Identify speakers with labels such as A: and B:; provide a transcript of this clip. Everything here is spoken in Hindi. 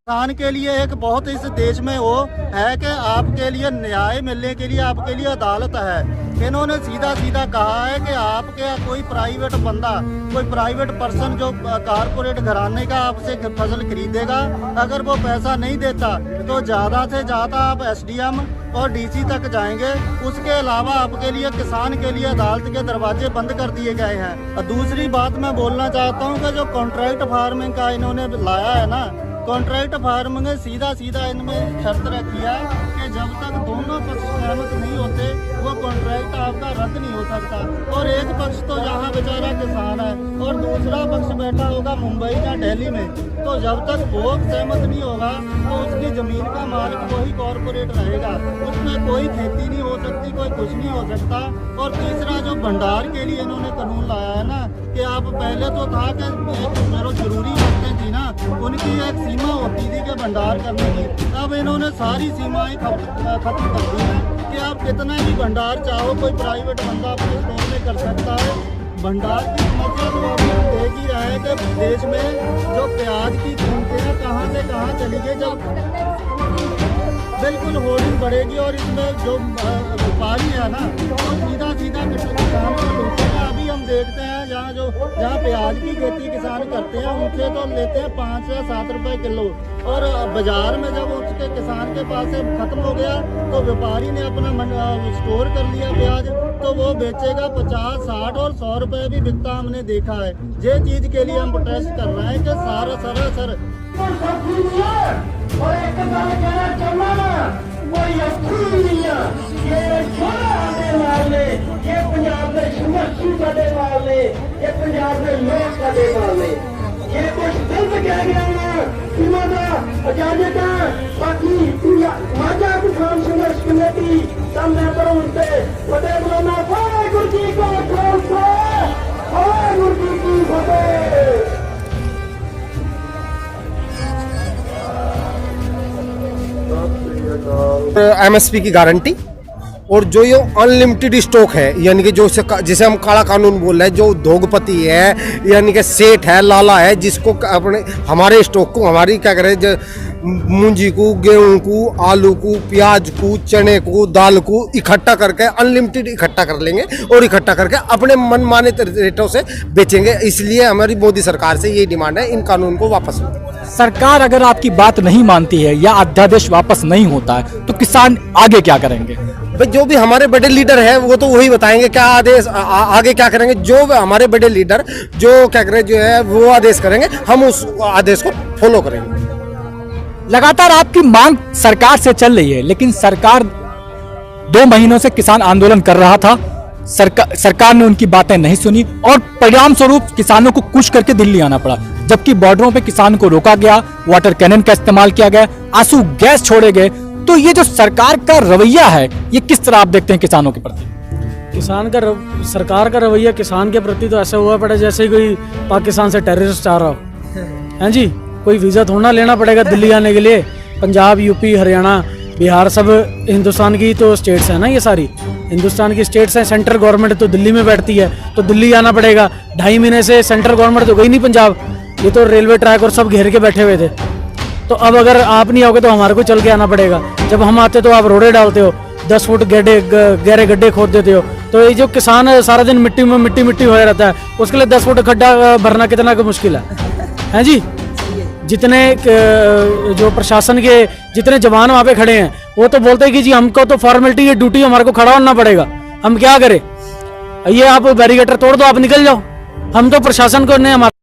A: किसान के लिए एक बहुत इस देश में वो है कि आपके लिए न्याय मिलने के लिए आपके लिए अदालत है। इन्होंने सीधा सीधा कहा है कि आपके कोई प्राइवेट बंदा, कोई प्राइवेट पर्सन जो कारपोरेट घराने का आपसे फसल खरीदेगा, अगर वो पैसा नहीं देता तो ज़्यादा से ज़्यादा आप एसडीएम और डीसी तक जाएंगे। उसके अलावा आपके लिए किसान के लिए अदालत के दरवाजे बंद कर दिए गए हैं। और दूसरी बात मैं बोलना चाहता हूँ कि जो कॉन्ट्रैक्ट फार्मिंग का इन्होंने लाया है ना, कॉन्ट्रैक्ट फार्मिंग ने सीधा सीधा इनमें शर्त रखी है कि जब तक दोनों पक्ष सहमत नहीं होते वो कॉन्ट्रैक्ट आपका रद्द नहीं हो सकता। और एक पक्ष तो यहाँ बेचारा किसान है और दूसरा पक्ष बैठा होगा मुंबई या दिल्ली में, तो जब तक वो सहमत नहीं होगा तो उसकी जमीन का मालिक वही कॉरपोरेट रहेगा, उसमें कोई खेती नहीं हो सकती, कोई कुछ नहीं हो सकता। और तीसरा जो भंडार के लिए इन्होंने कानून लाया है ना, कि आप पहले तो था कि जो जरूरी वस्तुएं थी ना उनकी एक सीमा होती थी कि भंडार करने की, अब इन्होंने सारी सीमाएं खत्म कर दी है कि आप कितना भी भंडार चाहो कोई प्राइवेट बंदा अपने स्टोर में कर सकता है। भंडार की समस्या तो आप देख ही रहे हैं कि देश में जो प्याज की कीमतें कहाँ से कहाँ चली गई, जब बिल्कुल होर्डिंग बढ़ेगी और इसमें जो व्यापारी है ना वो सीधा सीधा किसान को लूटेगा। अभी हम देखते हैं जहाँ प्याज की खेती किसान करते हैं उनसे तो लेते हैं 5 या 7 रुपए किलो, और बाजार में जब उसके किसान के पास से खत्म हो गया तो व्यापारी ने अपना स्टोर कर लिया प्याज, तो वो बेचेगा 50, 60 और 100 रुपए भी बिकता हमने देखा है। ये चीज के लिए हम प्रोटेस्ट कर रहे हैं कि सारा सरासर
B: एमएसपी की गारंटी, और जो ये अनलिमिटेड स्टॉक है, यानी कि जो जिसे हम काला कानून बोल रहे हैं, जो उद्योगपति है यानी कि सेठ है, लाला है, जिसको अपने हमारे स्टॉक को, हमारी क्या करें, मूंजी को, गेहूं को, आलू को, प्याज को, चने को, दाल को इकट्ठा करके अनलिमिटेड इकट्ठा कर लेंगे और इकट्ठा करके अपने मनमाने रेटों से बेचेंगे। इसलिए हमारी मोदी सरकार से ये डिमांड है, इन कानून को वापस लो।
C: सरकार अगर आपकी बात नहीं मानती है या अध्यादेश वापस नहीं होता है तो किसान आगे क्या करेंगे?
B: भाई जो भी हमारे बड़े लीडर हैं वो तो वही बताएंगे क्या आदेश आगे क्या करेंगे। जो हमारे बड़े लीडर जो क्या करें जो है वो आदेश करेंगे, हम उस आदेश को फॉलो करेंगे।
C: लगातार आपकी मांग सरकार से चल रही है, लेकिन सरकार 2 महीनों से किसान आंदोलन कर रहा था, सरकार ने उनकी बातें नहीं सुनी और परिणाम स्वरूप किसानों को कूच करके दिल्ली आना पड़ा। जबकि बॉर्डरों पे किसान को रोका गया, वाटर कैनन का इस्तेमाल किया गया, आंसू गैस छोड़े गए। तो ये जो सरकार का रवैया है, ये किस तरह आप देखते हैं किसानों के प्रति?
D: सरकार का रवैया किसान के प्रति तो ऐसा हुआ पड़ा जैसे कोई पाकिस्तान से टेररिस्ट आ रहा हो। हैं जी, कोई वीज़ा थोड़ा लेना पड़ेगा दिल्ली आने के लिए। पंजाब, यूपी, हरियाणा, बिहार सब हिंदुस्तान की तो स्टेट्स हैं ना, ये सारी हिंदुस्तान की स्टेट्स हैं। सेंट्रल गवर्नमेंट तो दिल्ली में बैठती है, तो दिल्ली आना पड़ेगा। 2.5 महीने से सेंट्रल गवर्नमेंट तो गई नहीं पंजाब, ये तो रेलवे ट्रैक और सब घेर के बैठे हुए थे। तो अब अगर आप नहीं आओगे तो हमारे को चल के आना पड़ेगा। जब हम आते तो आप रोडे डालते हो, 10 फुट गहरे गड्ढे खोद देते हो। तो ये जो किसान सारा दिन मिट्टी में मिट्टी हो रहता है, उसके लिए 10 फुट गड्ढा भरना कितना मुश्किल है जी। जितने जो प्रशासन के जितने जवान वहाँ पे खड़े हैं वो तो बोलते हैं कि जी हमको तो फॉर्मेलिटी, ये ड्यूटी हमारे को खड़ा होना पड़ेगा, हम क्या करें। ये आप बैरिकेटर तोड़ दो, आप निकल जाओ। हम तो प्रशासन को ने हमारा